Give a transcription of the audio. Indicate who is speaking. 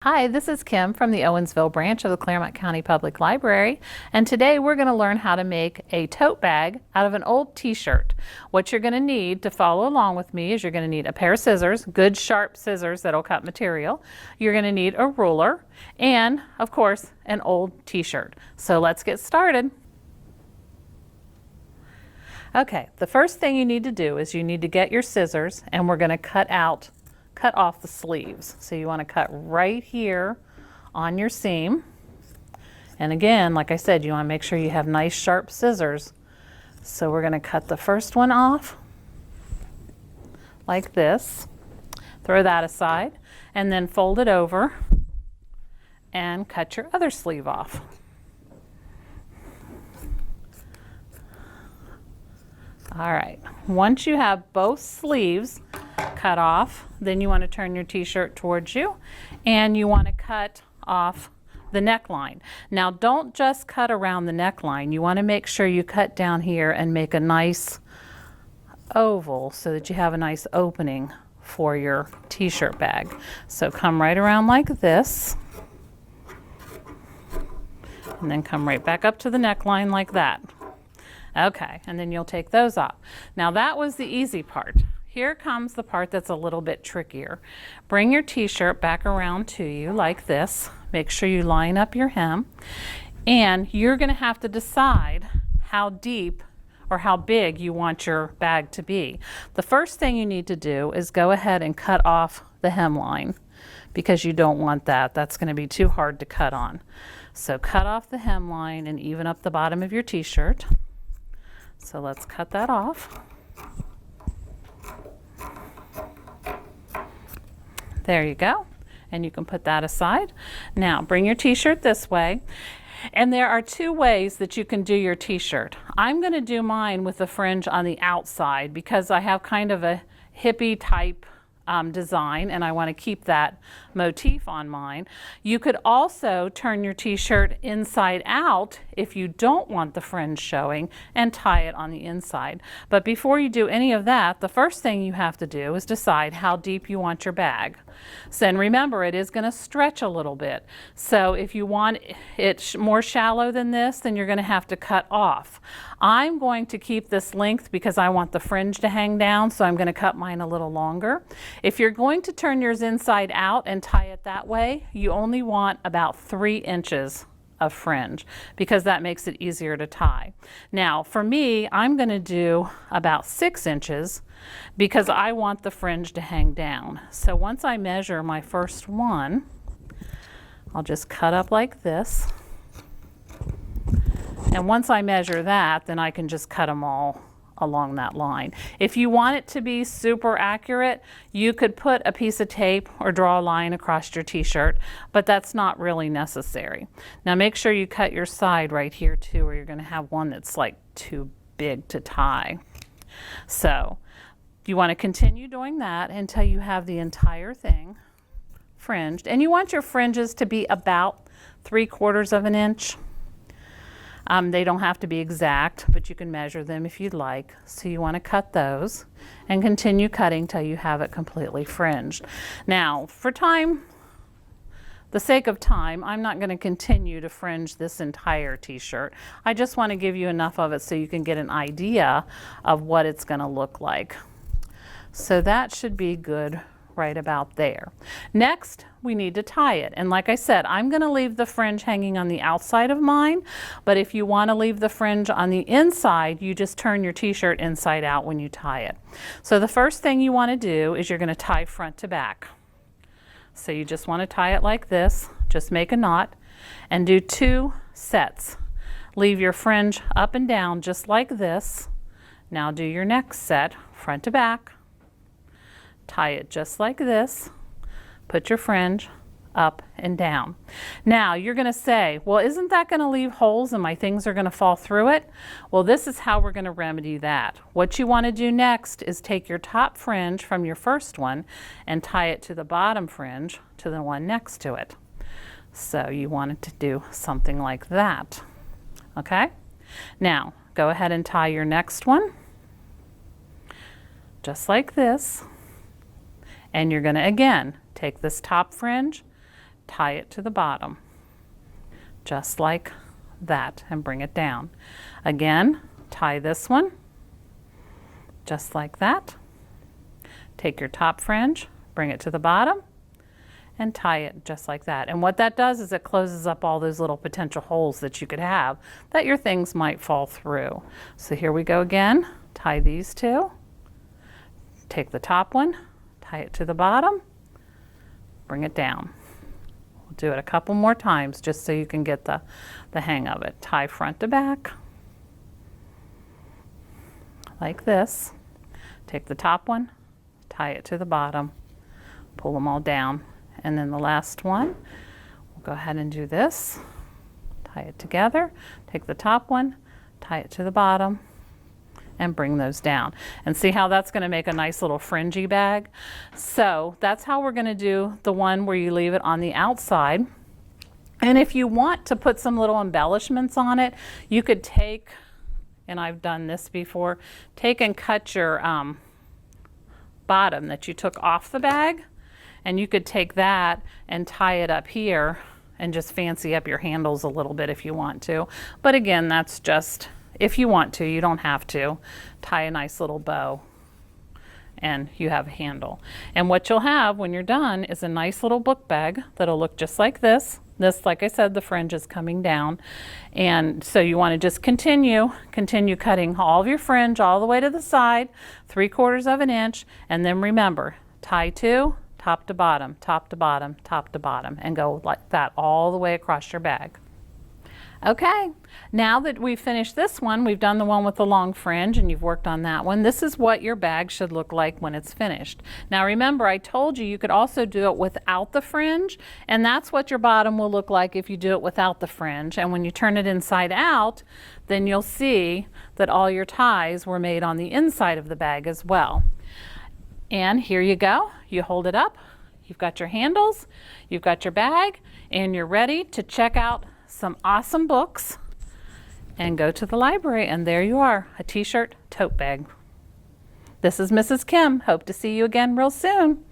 Speaker 1: Hi, this is Kim from the Owensville branch of the Clermont County Public Library, and today we're going to learn how to make a tote bag out of an old t-shirt. What you're going to need to follow along with me is you're going to need a pair of scissors, good sharp scissors that'll cut material. You're going to need a ruler and, of course, an old t-shirt. So let's get started. Okay, the first thing you need to do is you need to get your scissors, and we're going to cut off the sleeves. So you want to cut right here on your seam. And again, like I said, you want to make sure you have nice sharp scissors. So we're going to cut the first one off like this. Throw that aside and then fold it over and cut your other sleeve off. All right, once you have both sleeves cut off, then you want to turn your t-shirt towards you and you want to cut off the neckline. Now don't just cut around the neckline, you want to make sure you cut down here and make a nice oval so that you have a nice opening for your t-shirt bag. So come right around like this and then come right back up to the neckline like that. Okay, and then you'll take those off. Now that was the easy part. Here comes the part that's a little bit trickier. Bring your t-shirt back around to you like this. Make sure you line up your hem. And you're going to have to decide how deep or how big you want your bag to be. The first thing you need to do is go ahead and cut off the hemline because you don't want that. That's going to be too hard to cut on. So cut off the hemline and even up the bottom of your t-shirt. So let's cut that off. There you go. And you can put that aside. Now bring your t-shirt this way. And there are two ways that you can do your t-shirt. I'm going to do mine with the fringe on the outside because I have kind of a hippie type design and I want to keep that motif on mine. You could also turn your t-shirt inside out if you don't want the fringe showing and tie it on the inside. But before you do any of that, the first thing you have to do is decide how deep you want your bag. So, and remember, it is going to stretch a little bit. So if you want it more shallow than this, then you're going to have to cut off. I'm going to keep this length because I want the fringe to hang down, so I'm going to cut mine a little longer. If you're going to turn yours inside out and tie it that way, you only want about 3 inches of fringe because that makes it easier to tie. Now for me, I'm going to do about 6 inches because I want the fringe to hang down. So once I measure my first one, I'll just cut up like this. And once I measure that, then I can just cut them all along that line. If you want it to be super accurate, you could put a piece of tape or draw a line across your t-shirt, but that's not really necessary. Now make sure you cut your side right here too, or you're going to have one that's like too big to tie. So you want to continue doing that until you have the entire thing fringed, and you want your fringes to be about 3/4 of an inch. They don't have to be exact, but you can measure them if you'd like. So you want to cut those and continue cutting till you have it completely fringed. Now, for the sake of time, I'm not going to continue to fringe this entire t-shirt. I just want to give you enough of it so you can get an idea of what it's going to look like. So that should be good right about there. Next, we need to tie it. And like I said, I'm going to leave the fringe hanging on the outside of mine, but if you want to leave the fringe on the inside, you just turn your t-shirt inside out when you tie it. So the first thing you want to do is you're going to tie front to back. So you just want to tie it like this, just make a knot and do 2 sets. Leave your fringe up and down just like this. Now do your next set, front to back. Tie it just like this, put your fringe up and down. Now you're going to say, well, isn't that going to leave holes and my things are going to fall through it? Well, this is how we're going to remedy that. What you want to do next is take your top fringe from your first one and tie it to the bottom fringe to the one next to it. So you want it to do something like that. Okay? Now go ahead and tie your next one just like this. And you're going to, again, take this top fringe, tie it to the bottom, just like that, and bring it down. Again, tie this one, just like that. Take your top fringe, bring it to the bottom, and tie it just like that. And what that does is it closes up all those little potential holes that you could have that your things might fall through. So here we go again. Tie these two. Take the top one, tie it to the bottom, bring it down. We'll do it a couple more times just so you can get the hang of it. Tie front to back, like this. Take the top one, tie it to the bottom, pull them all down. And then the last one, we'll go ahead and do this. Tie it together, take the top one, tie it to the bottom, and bring those down. And see how that's going to make a nice little fringy bag? So that's how we're going to do the one where you leave it on the outside. And if you want to put some little embellishments on it, you could take, and I've done this before, take and cut your bottom that you took off the bag, and you could take that and tie it up here and just fancy up your handles a little bit if you want to. But again, that's just if you want to, you don't have to. Tie a nice little bow and you have a handle. And what you'll have when you're done is a nice little book bag that'll look just like this. This, like I said, the fringe is coming down. And so you want to just continue cutting all of your fringe all the way to the side, 3/4 of an inch, and then remember, tie two, top to bottom, top to bottom, top to bottom, and go like that all the way across your bag. Okay, now that we've finished this one, we've done the one with the long fringe and you've worked on that one. This is what your bag should look like when it's finished. Now remember, I told you you could also do it without the fringe, and that's what your bottom will look like if you do it without the fringe. And when you turn it inside out, then you'll see that all your ties were made on the inside of the bag as well. And here you go. You hold it up, you've got your handles, you've got your bag, and you're ready to check out some awesome books and go to the library. And there you are, a t-shirt tote bag. This is Mrs. Kim. Hope to see you again real soon.